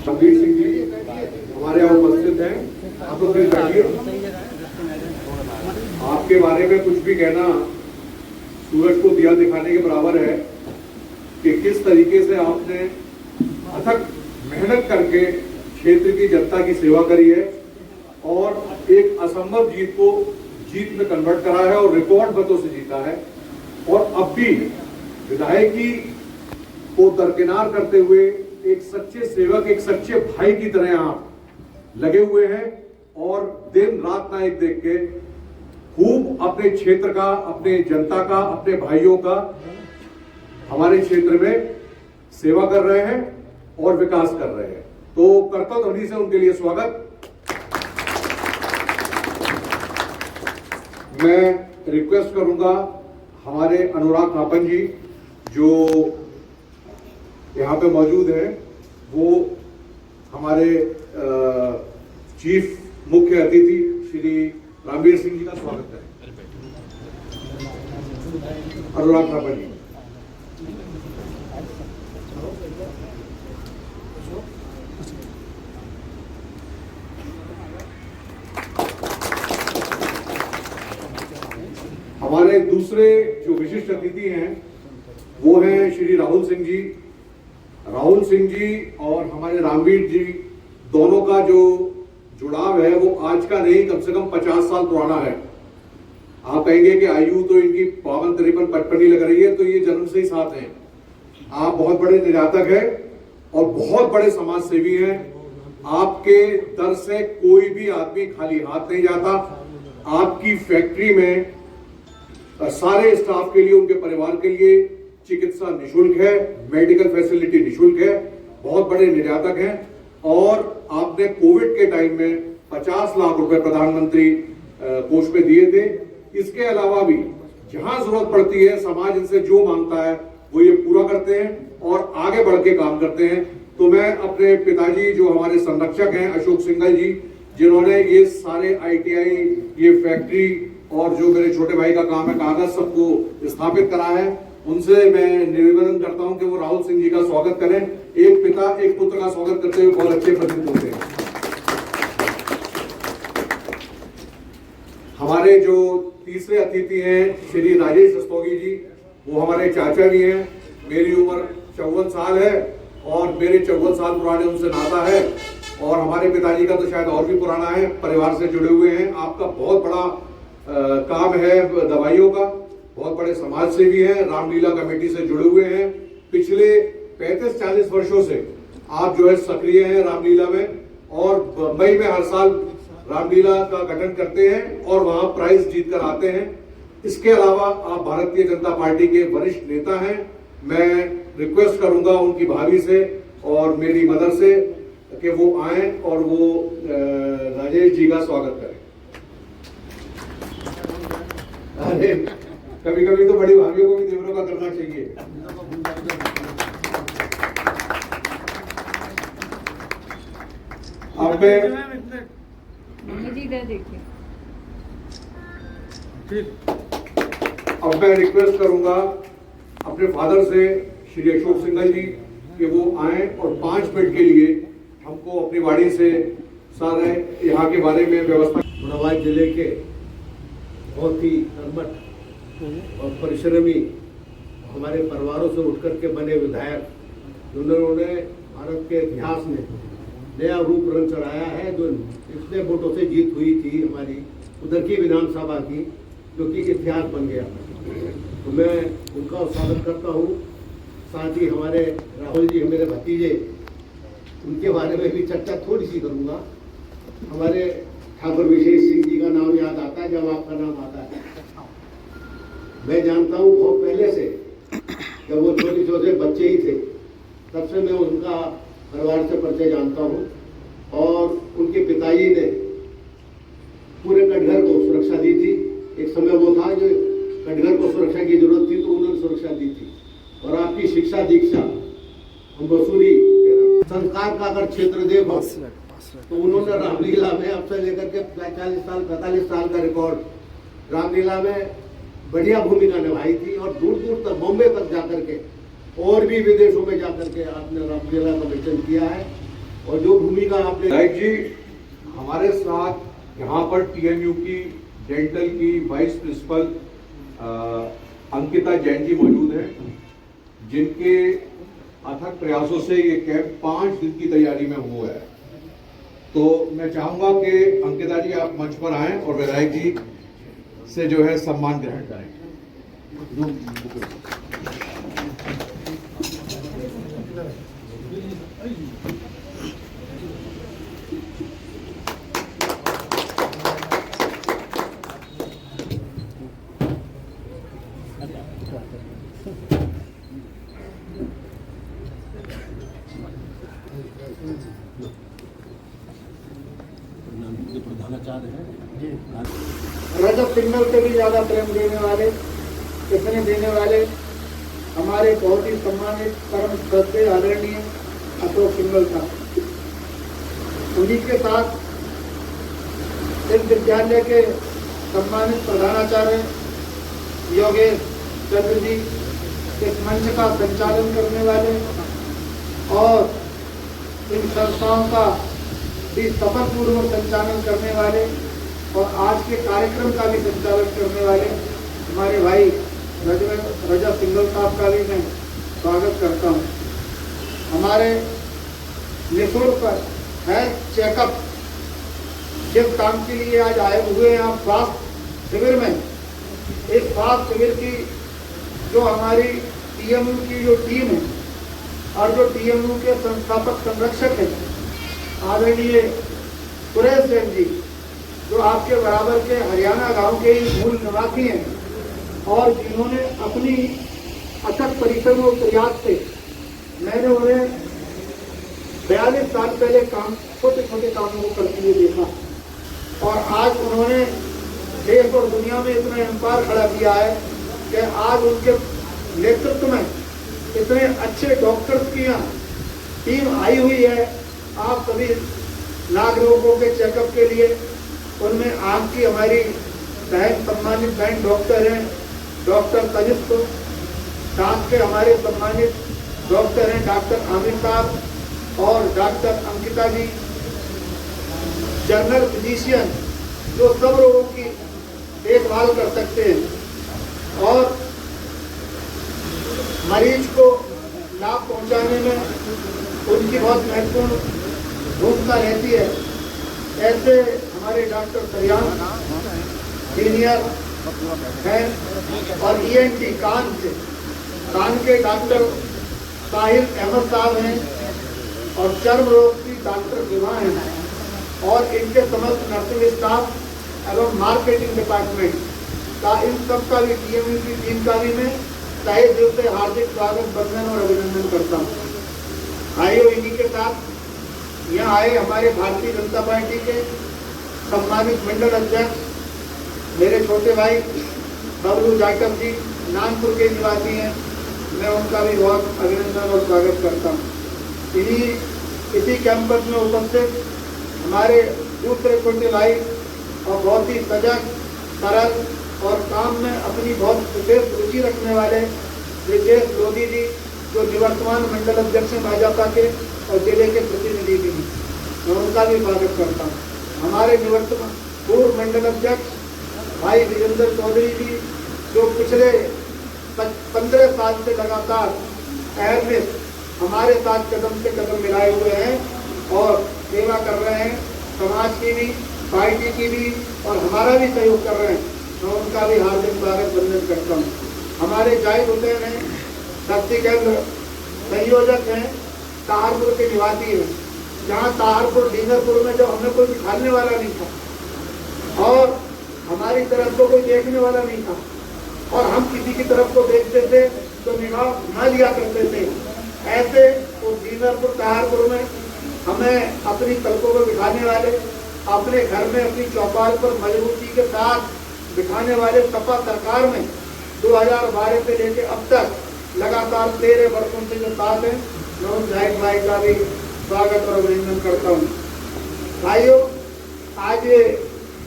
रणवीर सिंह जी हमारे यहाँ उपस्थित हैं। आप लोग प्लीज बैठिए। आपके बारे में कुछ भी कहना सूरज को दिया दिखाने के बराबर है कि किस तरीके से आपने अथक मेहनत करके क्षेत्र की जनता की सेवा करी है और एक असंभव जीत को जीत में कन्वर्ट करा है और रिकॉर्ड मतों से जीता है। और अब भी विधायकी को दरकिनार करते हुए एक सच्चे सेवक, एक सच्चे भाई की तरह आप लगे हुए हैं और दिन रात ना एक देख के खूब अपने क्षेत्र का, अपने जनता का, अपने भाइयों का हमारे क्षेत्र में सेवा कर रहे हैं और विकास कर रहे हैं। तो करतल ध्वनि से उनके लिए स्वागत। मैं रिक्वेस्ट करूंगा हमारे अनुराग थापन जी जो यहाँ पे मौजूद है, वो हमारे चीफ मुख्य अतिथि श्री रणवीर सिंह जी का स्वागत करें। अनुराग थापन जी। हमारे दूसरे जो विशिष्ट अतिथि हैं वो हैं श्री राहुल सिंह जी। राहुल सिंह जी और हमारे रणवीर जी दोनों का जो जुड़ाव है वो आज का नहीं, कम से कम 50 साल पुराना है। आप कहेंगे कि आयु तो इनकी 52, 53, 55 लग रही है, तो ये जन्म से ही साथ हैं। आप बहुत बड़े निर्यातक हैं और बहुत बड़े समाज सेवी हैं। आपके दर से कोई भी आदमी खाली हाथ नहीं जाता। आपकी फैक्ट्री में सारे स्टाफ के लिए, उनके परिवार के लिए चिकित्सा निशुल्क है, मेडिकल फैसिलिटी निशुल्क है। बहुत बड़े निर्यातक हैं और आपने कोविड के टाइम में 50 लाख रुपए प्रधानमंत्री कोष में दिए थे। इसके अलावा भी जहां जरूरत पड़ती है समाज इनसे जो मांगता है वो ये पूरा करते हैं और आगे बढ़ के काम करते हैं। तो मैं अपने पिताजी जो हमारे संरक्षक हैं अशोक सिंघल जी, जिन्होंने ये सारे ITI, ये फैक्ट्री और जो मेरे छोटे भाई का काम है कागज सबको स्थापित करा है, उनसे मैं निवेदन करता हूं कि वो राहुल सिंह जी का स्वागत करें। एक पिता एक पुत्र का स्वागत करते हुए बहुत अच्छे प्रतीत होते हैं। हमारे जो तीसरे अतिथि हैं श्री राजेश रस्तोगी जी, वो हमारे चाचा भी हैं। मेरी उम्र 54 साल है और मेरे 54 साल पुराने उनसे नाता है और हमारे पिताजी का तो शायद और भी पुराना है। परिवार से जुड़े हुए हैं। आपका बहुत बड़ा काम है दवाइयों का, बहुत बड़े समाज सेवी हैं, रामलीला कमेटी से जुड़े हुए हैं। पिछले 35-40 वर्षों से आप जो है सक्रिय हैं रामलीला में और मुंबई में हर साल रामलीला का गठन करते हैं और वहां प्राइज जीत कर आते हैं। इसके अलावा आप भारतीय जनता पार्टी के वरिष्ठ नेता हैं। मैं रिक्वेस्ट करूंगा उनकी भाभी से और मेरी मदर से कि वो आए और वो राजेश जी का स्वागत करें। अरे कभी कभी तो बड़ी भाभियों को भी देवरों का करना चाहिए। अब मैं रिक्वेस्ट करूंगा अपने फादर से श्री अशोक सिंघल जी कि वो आए और 5 मिनट के लिए हमको अपनी वाणी से सारे यहाँ के बारे में व्यवस्था। मुरादाबाद जिले के बहुत ही कर्मठ और परिश्रमी हमारे परिवारों से उठकर के बने विधायक, जिन्होंने भारत के इतिहास में नया रूप रंग चढ़ाया है। जो इतने वोटों से जीत हुई थी हमारी उधर की विधानसभा की, जो कि इतिहास बन गया, तो मैं उनका स्वागत करता हूँ। साथ ही हमारे राहुल जी मेरे भतीजे, उनके बारे में भी चर्चा थोड़ी सी करूँगा। हमारे ठाकुर विशेष सिंह जी का नाम याद आता है जब आपका नाम आता है। मैं जानता हूँ बहुत पहले से, जब वो छोटे छोटे बच्चे ही थे तब से मैं उनका परिवार से परिचय जानता हूँ। और उनके पिताजी ने पूरे कटघर को सुरक्षा दी थी। एक समय वो था जो कटघर को सुरक्षा की जरूरत थी तो उन्होंने सुरक्षा दी थी। और आपकी शिक्षा दीक्षा हम वसूली संस्कार का अगर क्षेत्र देखो तो उन्होंने रामलीला में अब से लेकर के 40 साल 45 साल का रिकॉर्ड, रामलीला में बढ़िया भूमिका निभाई थी और दूर दूर तक बॉम्बे तक जाकर के और भी विदेशों में जाकर के आपने रामलीला का विचरण किया है। और जो भूमिका आपने विधायक जी, हमारे साथ यहाँ पर टीएमयू की डेंटल की वाइस प्रिंसिपल अंकिता जैन जी मौजूद हैं, जिनके अथक प्रयासों से ये कैंप 5 दिन की तैयारी में हुआ है। तो मैं चाहूंगा कि अंकिता जी आप मंच पर आएं और विधायक जी से जो है सम्मान ग्रहण करें। रजत सिग्नल से भी ज्यादा प्रेम देने वाले, इतने देने वाले हमारे बहुत ही सम्मानित परम श्रद्धेय आदरणीय अशोक सिंघल साहब। उन्हीं के साथ इस विद्यालय के सम्मानित प्रधानाचार्य योगेश चंद्र जी, इस मंच का संचालन करने वाले और इन संस्थाओं का भी सफलपूर्वक संचालन करने वाले और आज के कार्यक्रम का भी संचालन करने वाले हमारे भाई रजत सिंघल साहब का भी मैं स्वागत करता हूँ। हमारे निःशुल्क हेल्थ चेकअप जिस काम के लिए आज आए हुए हैं आप स्वास्थ्य शिविर में, इस स्वास्थ्य शिविर की जो हमारी टीएमयू की जो टीम है और जो टीएमयू के संस्थापक संरक्षक हैं आदरणीय सुरेश सेन जी, जो आपके बराबर के हरियाणा गांव के ही मूल निवासी हैं और जिन्होंने अपनी अथक परिश्रम और प्रयास से, मैंने उन्हें 42 साल पहले छोटे छोटे कामों को करते हुए देखा और आज उन्होंने देश और दुनिया में इतना एम्पायर खड़ा किया है कि आज उनके नेतृत्व में इतने अच्छे डॉक्टर्स की यहाँ टीम आई हुई है। आप सभी नागरिकों के चेकअप के लिए, उनमें आँख की हमारी बहन सम्मानित बहन डॉक्टर हैं डॉक्टर तनिष्क, दांत के हमारे सम्मानित डॉक्टर हैं डॉक्टर आमिर साहब और डॉक्टर अंकिता जी, जनरल फिजिशियन जो सब लोगों की देखभाल कर सकते हैं और मरीज को लाभ पहुंचाने में उनकी बहुत महत्वपूर्ण भूमिका रहती है। ऐसे हमारे डॉक्टर सरियान सीनियर हैं और ईएनटी कान के डॉक्टर साहिल अहमद साहब हैं और चर्म रोग की डॉक्टर विभा हैं और इनके समस्त नर्सिंग स्टाफ एवं मार्केटिंग डिपार्टमेंट का, इन सब का भी टीएमयू की टीम का भी मैं तहे दिल से हार्दिक स्वागत, वंदन और अभिनंदन करता हूँ। भाइयों, इन्हीं के साथ यहाँ आए हमारे भारतीय जनता पार्टी के सम्मानित मंडल अध्यक्ष मेरे छोटे भाई बबलू जाटव जी, नागपुर के निवासी हैं, मैं उनका भी बहुत अभिनंदन और स्वागत करता हूँ। इसी कैंपस में उपस्थित हमारे दूसरे छोटे भाई और बहुत ही सजग, सरल और काम में अपनी बहुत विशेष रुचि रखने वाले ब्रिजेश लोधी जी, जो निवर्तमान मंडल अध्यक्ष हैं भाजपा के और जिले के प्रतिनिधि भी हैं, मैं उनका भी स्वागत करता हूँ। हमारे निवर्तमान पूर्व मंडल अध्यक्ष भाई वीरेंद्र चौधरी जी, जो पिछले 15 साल से लगातार शहर में हमारे साथ कदम से कदम मिलाए हुए हैं और सेवा कर रहे हैं, समाज की भी, पार्टी की भी और हमारा भी सहयोग कर रहे हैं, मैं उनका भी हार्दिक स्वागत वंदन करता हूँ। हमारे जाहिद हुसैन हैं, शक्ति केंद्र संयोजक हैं, सहारपुर के निवासी हैं, जहाँ सहारपुर डींगरपुर में जब हमें कोई बिठाने वाला नहीं था और हमारी तरफ को कोई देखने वाला नहीं था और हम किसी की तरफ को देखते थे तो निगाह न लिया करते थे, ऐसे तो डींगरपुर सहारपुर में हमें अपनी तलकों को बिठाने वाले, अपने घर में अपनी चौपाल पर मजबूती के साथ बिठाने वाले सपा सरकार में 2012 से लेकर अब तक लगातार 13 वर्षों से जो साथ हैं, मैं उन जाहिद भाई का भी स्वागत और अभिनंदन करता हूँ। भाइयों, आज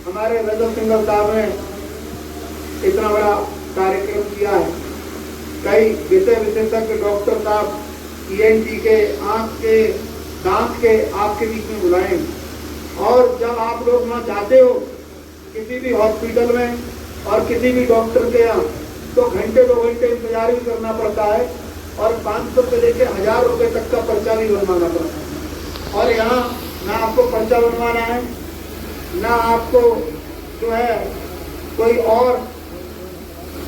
हमारे रजत सिंघल साहब ने इतना बड़ा कार्यक्रम किया है। कई विषय विशेषज्ञ डॉक्टर साहब ENT के, आंख के, दांत के आपके बीच में बुलाएं। और जब आप लोग वहाँ जाते हो किसी भी हॉस्पिटल में और किसी भी डॉक्टर के यहाँ, तो घंटे 2 घंटे इंतजार भी करना पड़ता है और 500 से लेकर 1000 रुपए तक का पर्चा भी बनवाना पड़ता है। और यहाँ ना आपको पर्चा बनवाना है, ना आपको जो है कोई और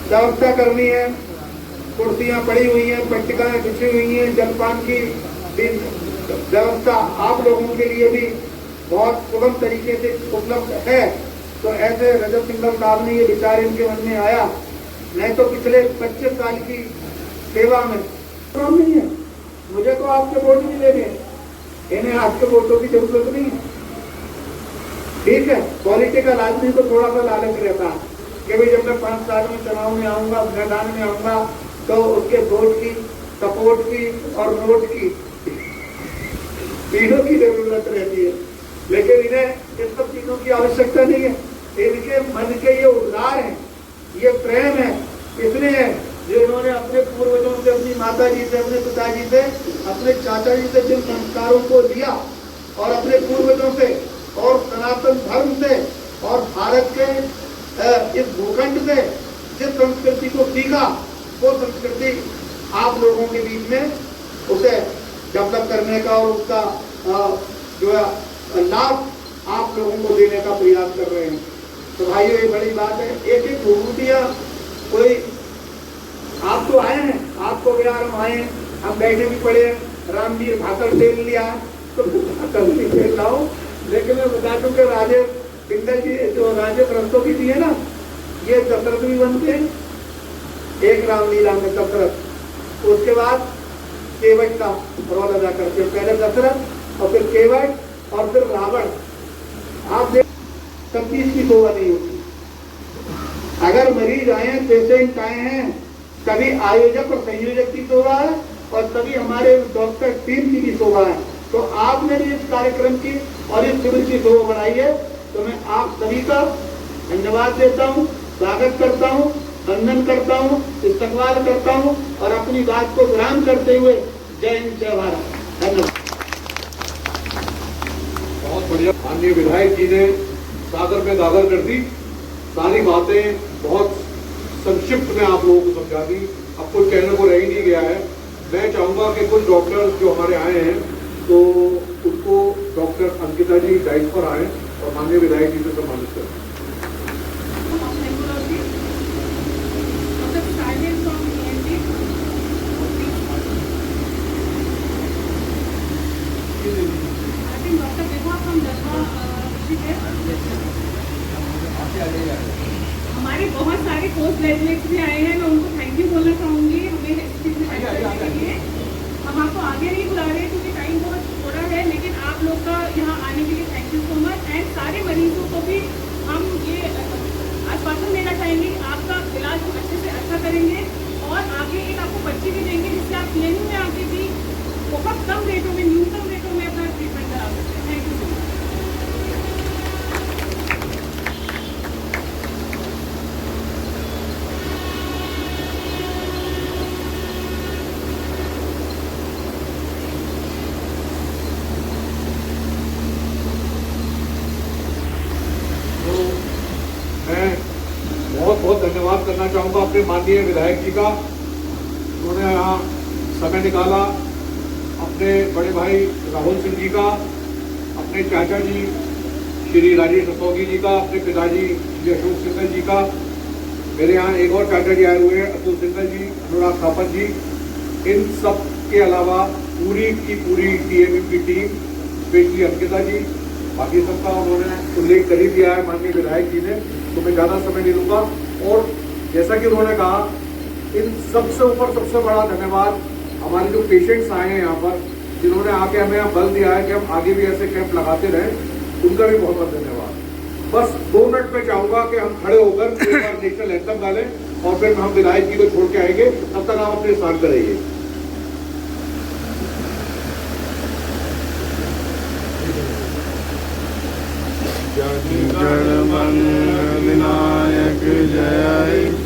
व्यवस्था करनी है। कुर्सियाँ पड़ी हुई हैं, पट्टिकाएं बिछी हुई हैं, जलपान की भी व्यवस्था आप लोगों के लिए भी बहुत सुगम तरीके से उपलब्ध है। तो ऐसे रजत सिंघल साहब ने ये विचार इनके मन में आया, नहीं तो पिछले 25 साल की सेवा में काम नहीं है। मुझे तो आपके वोट नहीं लेने, इन्हें आपके वोटों की जरूरत नहीं है। ठीक है, पॉलिटिकल आदमी को थोड़ा सा लालच रहता है कि भाई जब मैं 5 साल में चुनाव में आऊंगा, मैदान में आऊंगा, तो उसके वोट की, सपोर्ट की और नोट की, तीनों की जरूरत रहती है। लेकिन इन्हें इस सब चीजों की आवश्यकता नहीं है। इनके मन के ये उद्गार है, ये प्रेम है, इसलिए है जो इन्होंने अपने पूर्वजों से, अपनी माता जी से, अपने पिताजी से, अपने चाचा जी से जिन संस्कारों को लिया और अपने पूर्वजों से और सनातन धर्म से और भारत के इस भूखंड से जिस संस्कृति को सीखा, वो संस्कृति आप लोगों के बीच में उसे डेवलप करने का और उसका जो है लाभ आप लोगों को देने का प्रयास कर रहे हैं। तो भाइयों ये बड़ी बात है। एक एक विभूतियाँ कोई आप तो आए हैं, आपको बिहार हम आए हैं, हम बैठे भी पड़े हैं, रामवीर भाकर तेल लिया है तो भाकर नहीं खेल रहा हूँ। लेकिन मैं बता दूं कि राजे पिंडल जी जो राजे ग्रंथों की थी है ना, ये दशरथ भी बनते हैं एक रामलीला में, दशरथ। उसके बाद केवट का रोल अदा करते हैं, पहले दशरथ और फिर केवट और फिर रावण। आप देख सब चीज की शोभा नहीं होती। अगर मरीज आए हैं, पेशेंट आए हैं, तभी आयोजक और संयोजक की शोभा है और तभी हमारे डॉक्टर टीम की भी शोभा है। तो आपने भी इस कार्यक्रम की और इस शिविर की शोभा बढ़ाई है, तो मैं आप सभी का धन्यवाद देता हूँ, स्वागत करता हूँ, वंदन करता हूँ, इस्तकबाल करता हूँ और अपनी बात को विराम करते हुए जय हिंद जय भारत। धन्यवाद। बहुत बढ़िया। माननीय विधायक जी ने सागर में गागर कर दी, सारी बातें बहुत संक्षिप्त में आप लोगों को समझा दी। अब कुछ कहने को रह ही नहीं गया है। मैं चाहूंगा कि कुछ डॉक्टर जो हमारे आए हैं तो उनको डॉक्टर अंकिता जी डाइस पर आए और माननीय विधायक जी से सम्मानित करें। हमारे बहुत सारे पोस्ट ग्रेजुएट्स भी आए हैं, मैं उनको थैंक यू बोलना चाहूँगी हमें इस चीज़ में हेल्प करने के लिए। हम आपको आगे नहीं बुला रहे क्योंकि टाइम बहुत थोड़ा है, लेकिन आप लोग का यहाँ आने के लिए thank you so much. And सारे मरीजों को भी हम ये आश्वासन देना चाहेंगे कि आपका इलाज हम अच्छे से अच्छा करेंगे और आगे एक आपको पर्ची भी देंगे जिससे आप क्लिनिक में आके भी बहुत कम रेटों में, न्यूनतम रेटों में अपना ट्रीटमेंट करा सकते हैं। Thank you so much. मैं बहुत बहुत धन्यवाद करना चाहूँगा अपने माननीय विधायक जी का। उन्होंने यहाँ समय निकाला, अपने बड़े भाई राहुल सिंह जी का, अपने चाचा जी श्री राजेश रस्तोगी जी का, अपने पिताजी श्री अशोक सिंघल जी का, मेरे यहाँ एक और चाचा जी आए हुए हैं अतुल सिंघल जी, अनुराग थापन जी। इन सब के अलावा पूरी की पूरी TMU की टीम, स्पेशली अंकिता जी, बाकी सबका उन्होंने उल्लेख कर ही दिया है माननीय विधायक जी ने, तो मैं ज़्यादा समय नहीं लूँगा। और जैसा कि उन्होंने कहा, इन सबसे ऊपर सबसे बड़ा धन्यवाद हमारे जो पेशेंट्स आए हैं यहाँ पर, जिन्होंने आके हमें यहाँ बल दिया है कि हम आगे भी ऐसे कैंप लगाते रहें, उनका भी बहुत बहुत धन्यवाद। बस 2 मिनट में चाहूँगा कि हम खड़े होकर एक बार नेशनल एंथम गालें और फिर हम विधायक जी को छोड़ के आएंगे। तब तक आप अपने स्थान पर रहिए। विनायक जय।